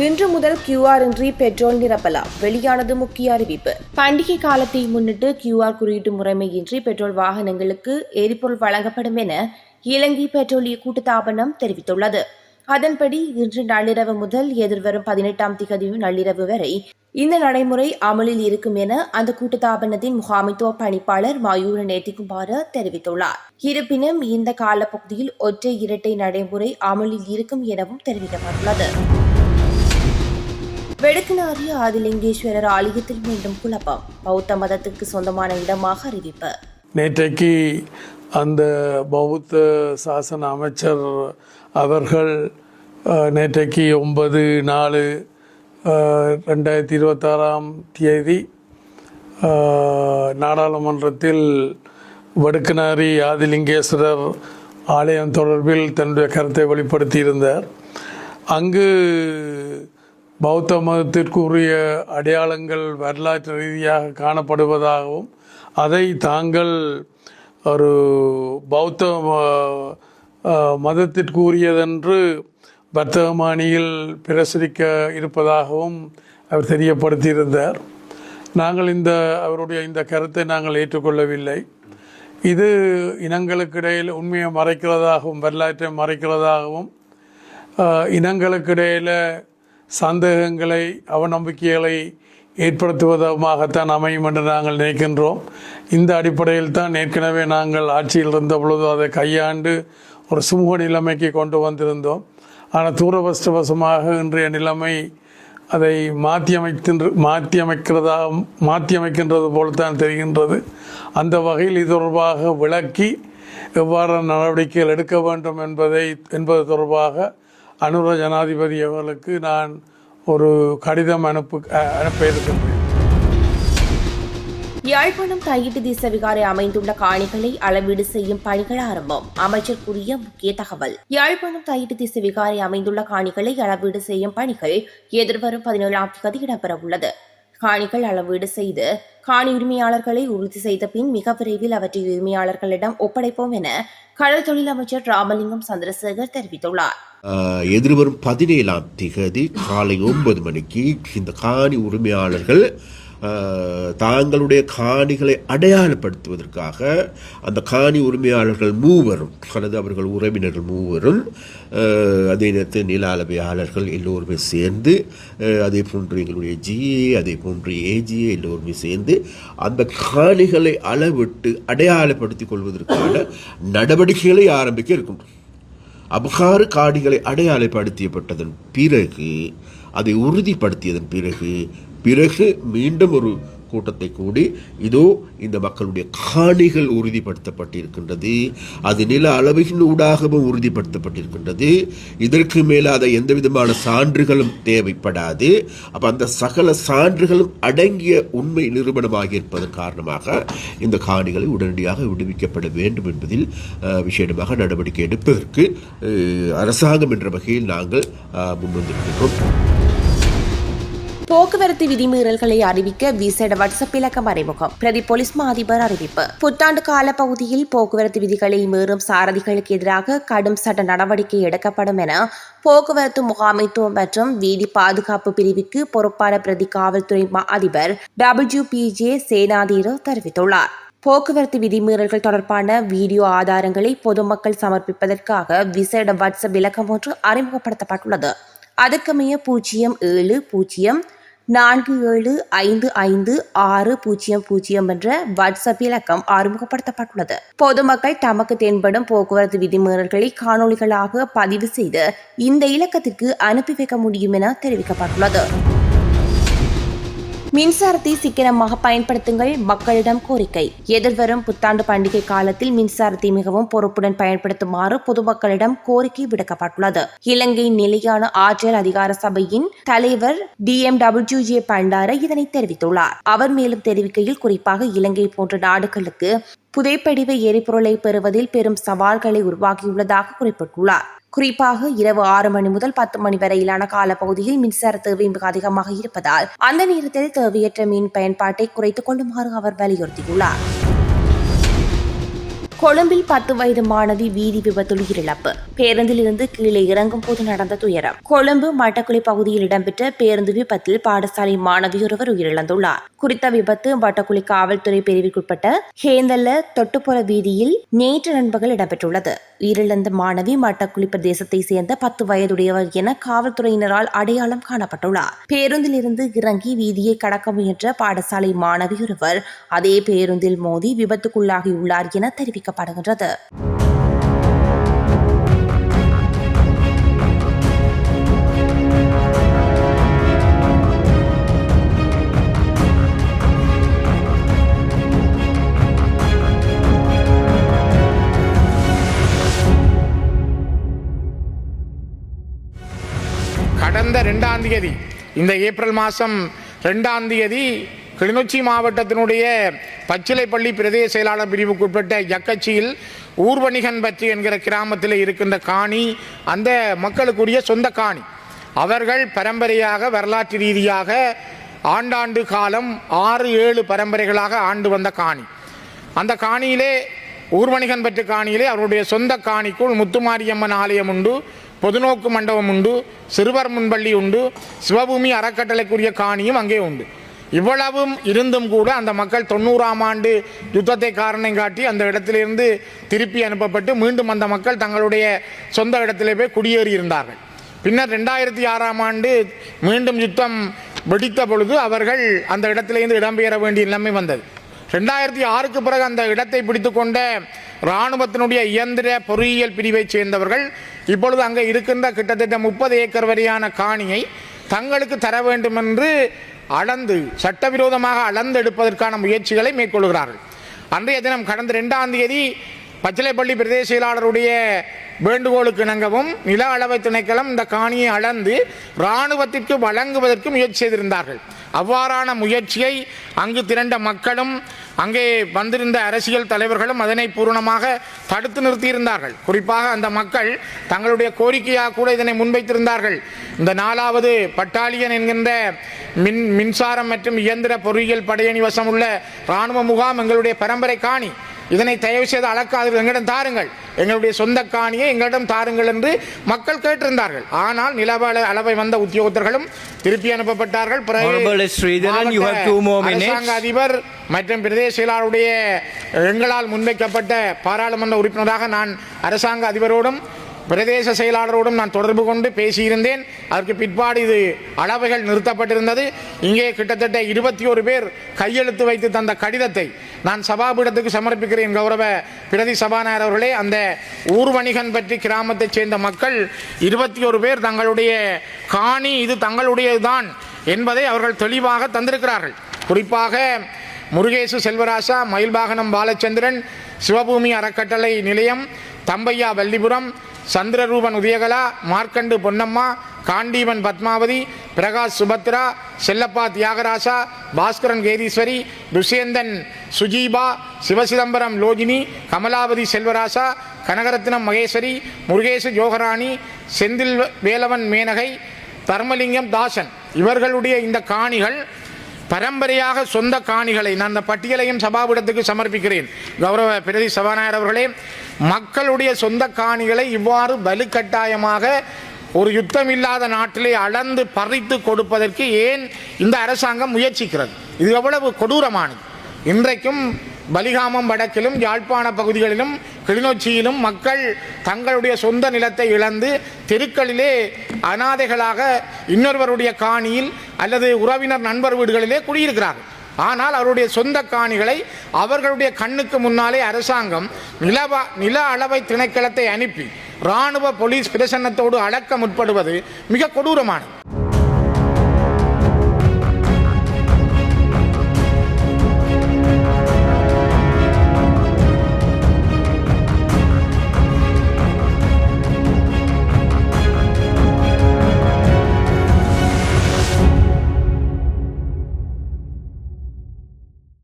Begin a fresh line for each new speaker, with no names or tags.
இன்று முதல் QR இன்றி பெட்ரோல் நிரப்பலாம். வெளியானது முக்கிய அறிவிப்பு. பண்டிகை காலத்தை முன்னிட்டு QR குறியீட்டு முறைமையின்றி பெட்ரோல் வாகனங்களுக்கு எரிபொருள் வழங்கப்படும் என இலங்கை பெட்ரோலிய கூட்டுத்தாபனம் தெரிவித்துள்ளது. அதன்படி இன்று நள்ளிரவு முதல் எதிர்வரும் 18ஆம் தேதி நள்ளிரவு வரை இந்த நடைமுறை அமலில் இருக்கும் என அந்த கூட்டுத்தாபனத்தின் முகாமைத்துவ பணிப்பாளர் மயூர நேத்திகுமார் தெரிவித்துள்ளார். இருப்பினும் இந்த காலப்பகுதியில் ஒற்றை இரட்டை நடைமுறை அமலில் இருக்கும் எனவும் தெரிவிக்கப்பட்டுள்ளது. வெடுக்குநாரி ஆதிலிங்கேஸ்வரர் ஆலயத்தில் மீண்டும் குழப்பம். பௌத்த மதத்துக்கு சொந்தமான இடமாக அறிவிப்பு.
நேற்றைக்கு அந்த பௌத்த சாசன அமைச்சர் அவர்கள் நேற்றைக்கு 9/4/2026 நாடாளுமன்றத்தில் வடுக்குநாரி ஆதிலிங்கேஸ்வரர் ஆலயம் தொடர்பில் தன்னுடைய கருத்தை வெளிப்படுத்தியிருந்தார். அங்கு பௌத்த மதத்திற்குரிய அடையாளங்கள் வரலாற்று ரீதியாக காணப்படுவதாகவும் அதை தாங்கள் ஒரு பௌத்த மதத்திற்குரியதென்று வர்த்தகமானியில் பிரசுரிக்க இருப்பதாகவும் அவர் தெரியப்படுத்தியிருந்தார். நாங்கள் அவருடைய இந்த கருத்தை நாங்கள் ஏற்றுக்கொள்ளவில்லை. இது இனங்களுக்கிடையில் உண்மையை மறைக்கிறதாகவும் வரலாற்றை மறைக்கிறதாகவும் இனங்களுக்கிடையில் சந்தேகங்களை அவநம்பிக்கைகளை ஏற்படுத்துவதாகத்தான் அமையும் என்று நாங்கள் நினைக்கின்றோம். இந்த அடிப்படையில் தான் ஏற்கனவே நாங்கள் ஆட்சியில் இருந்த பொழுது அதை கையாண்டு ஒரு சுமூக நிலைமைக்கு கொண்டு வந்திருந்தோம். ஆனால் தூரபஷ்டவசமாக இன்றைய நிலைமை அதை மாற்றியமைக்கின்றது போல்தான் தெரிகின்றது. அந்த வகையில் இது தொடர்பாக விளக்கி எவ்வாறு நடவடிக்கைகள் எடுக்க வேண்டும் என்பது தொடர்பாக அனுர ஜனாதிபதி அவர்களுக்கு நான் ஒரு கடிதம் அனுப்ப இருக்கின்றேன்.
யாழ்ப்பாணம் தையிட்டு திசவிகாரை அமைந்துள்ள காணிகளை அளவீடு செய்யும் பணிகள் ஆரம்பம். அமைச்சர் கூறிய முக்கிய தகவல். யாழ்ப்பாணம் தையிட்டு திசவிகாரை அமைந்துள்ள காணிகளை அளவீடு செய்யும் பணிகள் எதிர்வரும் 17ஆம் தேதி இடம்பெறவுள்ளது. காணிகள் அளவீடு செய்து காணி உரிமையாளர்களை உறுதி செய்த பின் மிக விரைவில் அவற்றை உரிமையாளர்களிடம் ஒப்படைப்போம் என கடல் தொழில் அமைச்சர் ராமலிங்கம் சந்திரசேகர் தெரிவித்துள்ளார்.
எதிர்வரும் 17ஆம் தேதி காலை 9 மணிக்கு இந்த காணி உரிமையாளர்கள் தாங்களுடைய காணிகளை அடையாளப்படுத்துவதற்காக அந்த காணி உரிமையாளர்கள் மூவரும் அல்லது அவர்கள் உறவினர்கள் மூவரும் அதே நேரத்தில் நில அளவையாளர்கள் எல்லோருமே சேர்ந்து அதே போன்று எங்களுடைய ஜிஏ அதே போன்று ஏஜிஏ எல்லோருமே சேர்ந்து அந்த காணிகளை அளவிட்டு அடையாளப்படுத்திக் கொள்வதற்கான நடவடிக்கைகளை ஆரம்பிக்க இருக்கின்றோம். அபகாறு காணிகளை அடையாளப்படுத்தப்பட்டதன் பிறகு அதை உறுதிப்படுத்தியதன் பிறகு மீண்டும் ஒரு கூட்டத்தை கூடி இதோ இந்த மக்களுடைய காணிகள் உறுதிப்படுத்தப்பட்டிருக்கின்றது, அது நில அளவின் ஊடாகவும் உறுதிப்படுத்தப்பட்டிருக்கின்றது, இதற்கு மேலாத எந்த விதமான சான்றுகளும் தேவைப்படாது. அப்போ அந்த சகல சான்றுகளும் அடங்கிய உண்மை நிரூபணமாக இருப்பதன் காரணமாக இந்த காணிகளை உடனடியாக விடுவிக்கப்பட வேண்டும் என்பதில் விசேடமாக நடவடிக்கை எடுப்பதற்கு அரசாங்கம் என்ற வகையில் நாங்கள் முன்வந்திருக்கின்றோம்.
போக்குவரத்து விதிமீறல்களை அறிவிக்க விசேட வாட்ஸ்அப் இலக்கம் அறிமுகம். பிரதி போலீஸ் மா அதிபர் அறிவிப்பு. புத்தாண்டு கால பகுதியில் போக்குவரத்து விதிகளை மீறும் சாரதிகளுக்கு எதிராக கடும் சட்ட நடவடிக்கை எடுக்கப்படும் என போக்குவரத்து முகாமைத்துவம் மற்றும் வீதி பாதுகாப்பு பிரிவுக்கு பொறுப்பான பிரதி காவல்துறை மா அதிபர் WPJ சேனாதீர தெரிவித்துள்ளார். போக்குவரத்து விதிமீறல்கள் தொடர்பான வீடியோ ஆதாரங்களை பொதுமக்கள் சமர்ப்பிப்பதற்காக விசேட வாட்ஸ்அப் இலக்கம் ஒன்று அறிமுகப்படுத்தப்பட்டுள்ளது. அதற்கமைய 0747555600 என்ற வாட்ஸ்அப் இலக்கம் அறிமுகப்படுத்தப்பட்டுள்ளது. பொதுமக்கள் தமக்கு தென்படும் போக்குவரத்து விதிமீறல்களை காணொலிகளாக பதிவு செய்து இந்த இலக்கத்திற்கு அனுப்பி வைக்க முடியும் என தெரிவிக்கப்பட்டுள்ளது. மின்சாரத்தை சிக்கனமாக பயன்படுத்துங்கள், மக்களிடம் கோரிக்கை. எதிர்வரும் புத்தாண்டு பண்டிகை காலத்தில் மின்சாரத்தை மிகவும் பொறுப்புடன் பயன்படுத்துமாறு பொதுமக்களிடம் கோரிக்கை விடுக்கப்பட்டுள்ளது. இலங்கை நிலையான ஆற்றல் அதிகார சபையின் தலைவர் DMWJ பண்டார இதனை தெரிவித்துள்ளார். அவர் மேலும் தெரிவிக்கையில், குறிப்பாக இலங்கை போன்ற நாடுகளுக்கு புதைப்படிவ எரிபொருளை பெறுவதில் பெரும் சவால்களை உருவாக்கியுள்ளதாக குறிப்பிட்டுள்ளார். குறிப்பாக இரவு 6 மணி முதல் 10 மணி வரையிலான காலப்பகுதியில் மின்சார தேவை மிக அதிகமாக இருப்பதால் அந்த நேரத்தில் தேவையற்ற மின் பயன்பாட்டை குறைத்துக் கொள்ளுமாறு அவர் வலியுறுத்தியுள்ளார். கொழும்பில் 10 வயது மாணவி வீதி விபத்தில் உயிரிழப்பு. பேருந்தில் இருந்து கீழே இறங்கும் போது நடந்த துயரம். கொழும்பு மட்டக்குளி பகுதியில் இடம்பெற்ற பேருந்து விபத்தில் பாடசாலை மாணவி ஒருவர் உயிரிழந்துள்ளார். குறித்த விபத்து மட்டக்குளி காவல்துறை பிரிவிற்குட்பட்ட ஹேந்தல்ல தொட்டுப்புற வீதியில் நேற்று நண்பகல் இடம்பெற்றுள்ளது. உயிரிழந்த மாணவி மட்டக்குளி பிரதேசத்தை சேர்ந்த 10 வயதுடையவர் என காவல்துறையினரால் அடையாளம் காணப்பட்டுள்ளார். பேருந்தில் இருந்து இறங்கி வீதியை கடக்க முயன்ற பாடசாலை மாணவி ஒருவர் அதே பேருந்தில் மோதி விபத்துக்குள்ளாகியுள்ளார் என தெரிவிக்கப்படுகின்றது.
கடந்த 2ஆம் தேதி இந்த ஏப்ரல் மாதம் 2ஆம் தேதி கிளிநொச்சி மாவட்டத்தினுடைய பச்சிலைப்பள்ளி பிரதேச செயலாளர் பிரிவுக்குட்பட்ட யக்கச்சியில் ஊர்வணிகன்பற்றி என்கிற கிராமத்தில் இருக்கின்ற காணி அந்த மக்களுக்குரிய சொந்த காணி. அவர்கள் பரம்பரையாக வரலாற்று ரீதியாக ஆண்டாண்டு காலம் 6-7 பரம்பரைகளாக ஆண்டு வந்த காணி. அந்த காணியிலே ஊர்வணிகன்பற்று காணியிலே அவருடைய சொந்த காணிக்குள் முத்துமாரியம்மன் ஆலயம் உண்டு, பொதுநோக்கு மண்டபம் உண்டு, சிறுவர் முன்பள்ளி உண்டு, சிவபூமி அறக்கட்டளைக்குரிய காணியும் அங்கே உண்டு. இவ்வளவும் இருந்தும் கூட அந்த மக்கள் 90ஆம் ஆண்டு யுத்தத்தை காரணம் காட்டி அந்த இடத்திலிருந்து திருப்பி அனுப்பப்பட்டு மீண்டும் அந்த மக்கள் தங்களுடைய சொந்த இடத்திலே போய் குடியேறி இருந்தார்கள். பின்னர் 2006ஆம் ஆண்டு மீண்டும் யுத்தம் வெடித்த பொழுது அவர்கள் அந்த இடத்திலிருந்து இடம்பெயர வேண்டிய நிலைமை வந்தது. 2006க்கு பிறகு அந்த இடத்தை பிடித்து கொண்ட இராணுவத்தினுடைய இயந்திர பொறியியல் பிரிவை சேர்ந்தவர்கள் இப்பொழுது அங்கே இருக்கின்ற கிட்டத்தட்ட 30 ஏக்கர் வரையான காணியை தங்களுக்கு தர வேண்டும் என்று சட்டவிரோதமாக அளந்தெடுப்பதற்கான முயற்சிகளை மேற்கொள்கிறார்கள். அன்றைய தினம் கடந்த 2ஆம் தேதி பச்சிலைப்பள்ளி பிரதேச செயலாளருடைய வேண்டுகோளுக்கு இணங்கவும் நில அளவை திணைக்களம் இந்த காணியை அளந்து இராணுவத்திற்கு வழங்குவதற்கு முயற்சி செய்திருந்தார்கள். அவ்வாறான முயற்சியை அங்கு திரண்ட மக்களும் அங்கே வந்திருந்த அரசியல் தலைவர்களும் அதனை பூரணமாக தடுத்து நிறுத்தியிருந்தார்கள். குறிப்பாக அந்த மக்கள் தங்களுடைய கோரிக்கையாக கூட இதனை முன்வைத்திருந்தார்கள். இந்த 4வது பட்டாலியன் என்கின்ற மின்சாரம் மற்றும் இயந்திர பொறியியல் படையணி வசம் உள்ள இராணுவ முகாம் எங்களுடைய பரம்பரை காணி, இதனை தயவு செய்து அளக்காது எங்களிடம் தாருங்கள், எங்களுடைய சொந்த காணியை எங்களிடம் தாருங்கள் என்று மக்கள் கேட்டிருந்தார்கள். ஆனால் நில அளவை வந்த உத்தியோகத்தர்களும் திருப்பி அனுப்பப்பட்டார்கள். அரசாங்க அதிபர் மற்றும் பிரதேச செயலாளருடைய எங்களால் முன்வைக்கப்பட்ட பாராளுமன்ற உறுப்பினராக நான் அரசாங்க அதிபரோடும் பிரதேச செயலாளரோடும் நான் தொடர்பு கொண்டு பேசியிருந்தேன். அதற்கு பிற்பாடு இது அளவைகள் நிறுத்தப்பட்டிருந்தது. இங்கே கிட்டத்தட்ட 21 பேர் கையெழுத்து வைத்து தந்த கடிதத்தை நான் சபாபீடத்துக்கு சமர்ப்பிக்கிறேன். கௌரவ பிரதி சபாநாயகர் அவர்களே, அந்த ஊர்வணிகன்பற்றி கிராமத்தைச் சேர்ந்த மக்கள் 21 பேர் தங்களுடைய காணி இது தங்களுடையதுதான் என்பதை அவர்கள் தெளிவாக தந்திருக்கிறார்கள். குறிப்பாக முருகேசு செல்வராசா, மயில்வாகனம் பாலச்சந்திரன், சிவபூமி அறக்கட்டளை நிலையம், தம்பையா வல்லிபுரம், சந்திரரூபன் உதயகலா, மார்க்கண்டு பொன்னம்மா, காண்டீவன் பத்மாவதி, பிரகாஷ் சுபத்ரா, செல்லப்பா தியாகராசா, பாஸ்கரன் கேதீஸ்வரி, துஷ்யந்தன் சுஜீபா, சிவசிதம்பரம் லோஜினி, கமலாவதி செல்வராசா, கனகரத்னம் மகேஸ்வரி, முருகேசு ஜோகராணி, செந்தில் வேலவன் மேனகை, தர்மலிங்கம் தாசன் இவர்களுடைய இந்த காணிகள் பரம்பரையாக சொந்த காணிகளை நான் அந்த பட்டியலையும் சபாபீடத்துக்கு சமர்ப்பிக்கிறேன். கௌரவ பிரதி சபாநாயகர் அவர்களே, மக்களுடைய சொந்த காணிகளை இவ்வாறு வலுக்கட்டாயமாக ஒரு யுத்தம் இல்லாத நாட்டிலே அளந்து பறித்து கொடுப்பதற்கு ஏன் இந்த அரசாங்கம் முயற்சிக்கிறது? இது எவ்வளவு கொடூரமானது! இன்றைக்கும் பலிகாமம் வடக்கிலும் யாழ்ப்பாண பகுதிகளிலும் கிளிநொச்சியிலும் மக்கள் தங்களுடைய சொந்த நிலத்தை இழந்து தெருக்களிலே அனாதைகளாக இன்னொருவருடைய காணியில் அல்லது உறவினர் நண்பர் வீடுகளிலே குடியிருக்கிறார்கள். ஆனால் அவருடைய சொந்த காணிகளை அவர்களுடைய கண்ணுக்கு முன்னாலே அரசாங்கம் நில அளவை திணைக்களத்தை அனுப்பி இராணுவ போலீஸ் பிரசன்னத்தோடு அளக்க முற்படுவது மிக கொடூரமானது.